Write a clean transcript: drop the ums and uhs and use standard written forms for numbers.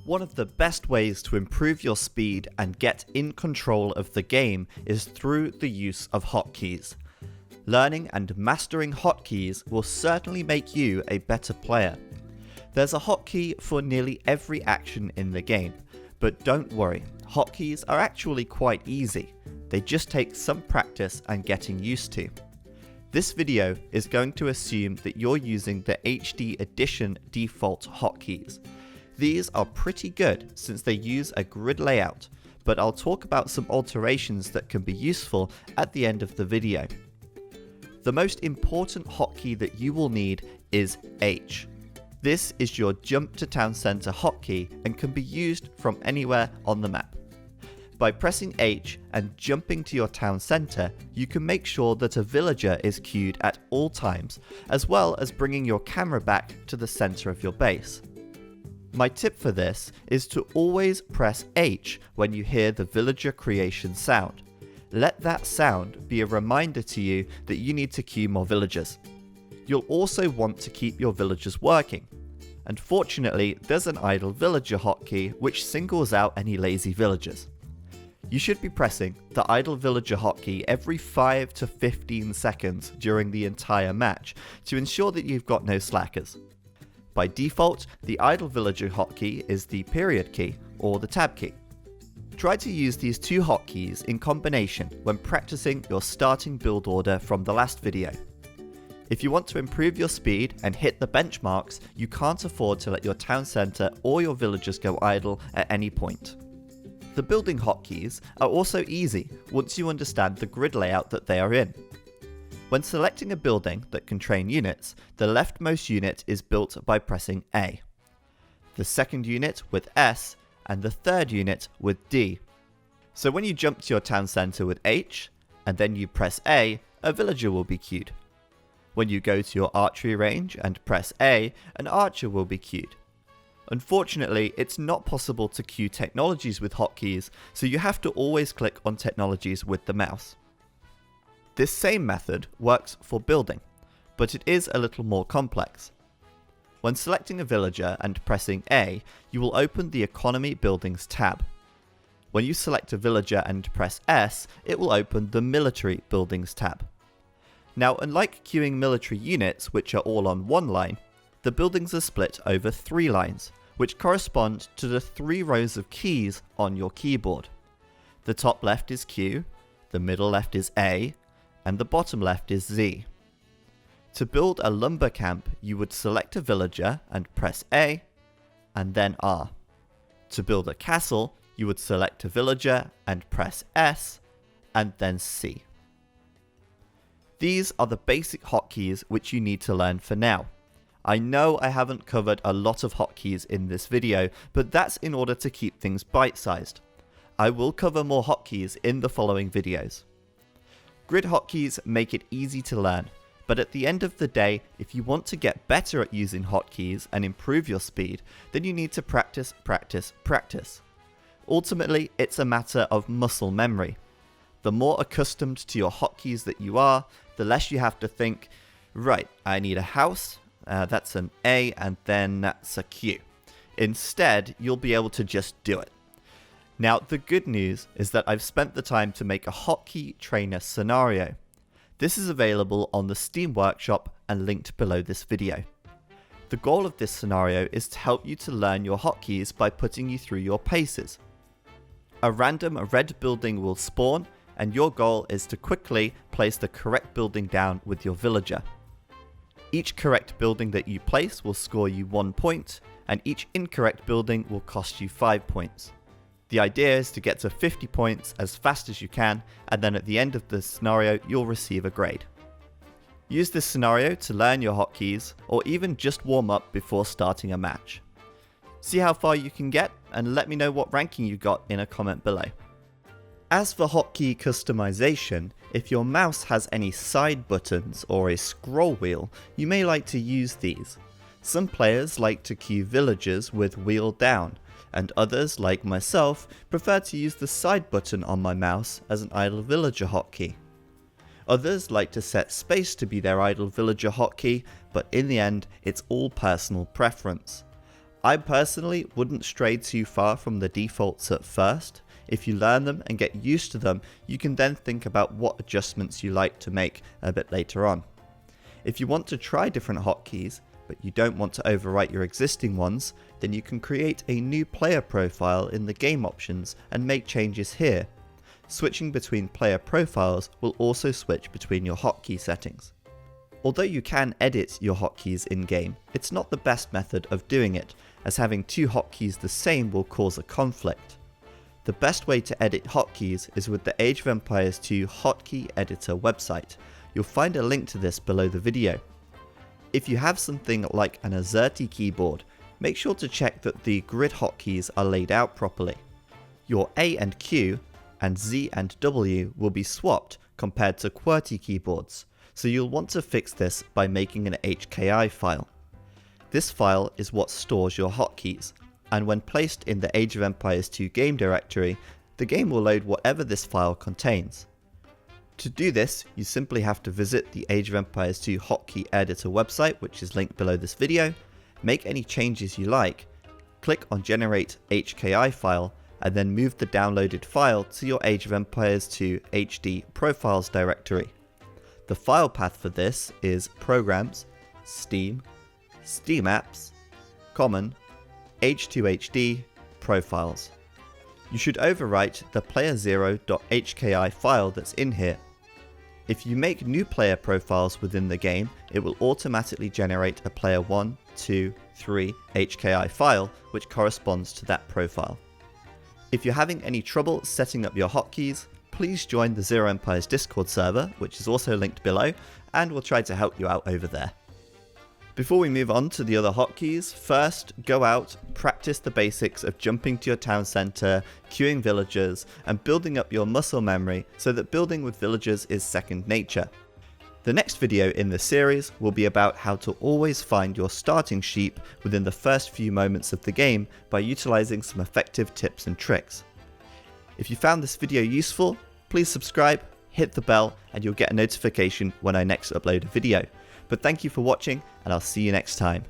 One of the best ways to improve your speed and get in control of the game is through the use of hotkeys. Learning and mastering hotkeys will certainly make you a better player. There's a hotkey for nearly every action in the game, but don't worry, hotkeys are actually quite easy. They just take some practice and getting used to. This video is going to assume that you're using the HD Edition default hotkeys. These are pretty good since they use a grid layout, but I'll talk about some alterations that can be useful at the end of the video. The most important hotkey that you will need is H. This is your jump to town center hotkey and can be used from anywhere on the map. By pressing H and jumping to your town center, you can make sure that a villager is queued at all times, as well as bringing your camera back to the center of your base. My tip for this is to always press H when you hear the villager creation sound. Let that sound be a reminder to you that you need to queue more villagers. You'll also want to keep your villagers working. Unfortunately, there's an idle villager hotkey which singles out any lazy villagers. You should be pressing the idle villager hotkey every 5 to 15 seconds during the entire match to ensure that you've got no slackers. By default, the idle villager hotkey is the period key or the tab key. Try to use these two hotkeys in combination when practicing your starting build order from the last video. If you want to improve your speed and hit the benchmarks, you can't afford to let your town center or your villagers go idle at any point. The building hotkeys are also easy once you understand the grid layout that they are in. When selecting a building that can train units, the leftmost unit is built by pressing A, the second unit with S, and the third unit with D. So when you jump to your town center with H, and then you press A villager will be queued. When you go to your archery range and press A, an archer will be queued. Unfortunately, it's not possible to queue technologies with hotkeys, so you have to always click on technologies with the mouse. This same method works for building, but it is a little more complex. When selecting a villager and pressing A, you will open the Economy Buildings tab. When you select a villager and press S, it will open the Military Buildings tab. Now, unlike queuing military units, which are all on one line, the buildings are split over 3 lines, which correspond to the 3 rows of keys on your keyboard. The top left is Q, the middle left is A, and the bottom left is Z. To build a lumber camp, you would select a villager and press A, and then R. To build a castle, you would select a villager and press S, and then C. These are the basic hotkeys which you need to learn for now. I know I haven't covered a lot of hotkeys in this video, but that's in order to keep things bite-sized. I will cover more hotkeys in the following videos. Grid hotkeys make it easy to learn, but at the end of the day, if you want to get better at using hotkeys and improve your speed, then you need to practice, practice, practice. Ultimately, it's a matter of muscle memory. The more accustomed to your hotkeys that you are, the less you have to think, right, I need a house, that's an A, and then that's a Q. Instead, you'll be able to just do it. Now, the good news is that I've spent the time to make a hotkey trainer scenario. This is available on the Steam Workshop and linked below this video. The goal of this scenario is to help you to learn your hotkeys by putting you through your paces. A random red building will spawn, and your goal is to quickly place the correct building down with your villager. Each correct building that you place will score you 1 point, and each incorrect building will cost you 5 points. The idea is to get to 50 points as fast as you can, and then at the end of the scenario, you'll receive a grade. Use this scenario to learn your hotkeys, or even just warm up before starting a match. See how far you can get, and let me know what ranking you got in a comment below. As for hotkey customization, if your mouse has any side buttons or a scroll wheel, you may like to use these. Some players like to queue villagers with wheel down, and others, like myself, prefer to use the side button on my mouse as an idle villager hotkey. Others like to set space to be their idle villager hotkey, but in the end, it's all personal preference. I personally wouldn't stray too far from the defaults at first. If you learn them and get used to them, you can then think about what adjustments you like to make a bit later on. If you want to try different hotkeys, but you don't want to overwrite your existing ones, then you can create a new player profile in the game options and make changes here. Switching between player profiles will also switch between your hotkey settings. Although you can edit your hotkeys in-game, it's not the best method of doing it, as having two hotkeys the same will cause a conflict. The best way to edit hotkeys is with the Age of Empires 2 hotkey editor website. You'll find a link to this below the video. If you have something like an AZERTY keyboard, make sure to check that the grid hotkeys are laid out properly. Your A and Q and Z and W will be swapped compared to QWERTY keyboards, so you'll want to fix this by making an HKI file. This file is what stores your hotkeys, and when placed in the Age of Empires 2 game directory, the game will load whatever this file contains. To do this, you simply have to visit the Age of Empires 2 hotkey editor website, which is linked below this video, make any changes you like, click on Generate HKI file, and then move the downloaded file to your Age of Empires 2 HD Profiles directory. The file path for this is Programs, Steam, Steam Apps, Common, H2HD, Profiles. You should overwrite the player0.hki file that's in here. If you make new player profiles within the game, it will automatically generate a player 1, 2, 3 HKI file which corresponds to that profile. If you're having any trouble setting up your hotkeys, please join the ZeroEmpires Discord server, which is also linked below, and we'll try to help you out over there. Before we move on to the other hotkeys, first go out, practice the basics of jumping to your town centre, queuing villagers, and building up your muscle memory so that building with villagers is second nature. The next video in the series will be about how to always find your starting sheep within the first few moments of the game by utilising some effective tips and tricks. If you found this video useful, please subscribe, hit the bell, and you'll get a notification when I next upload a video. But thank you for watching, and I'll see you next time.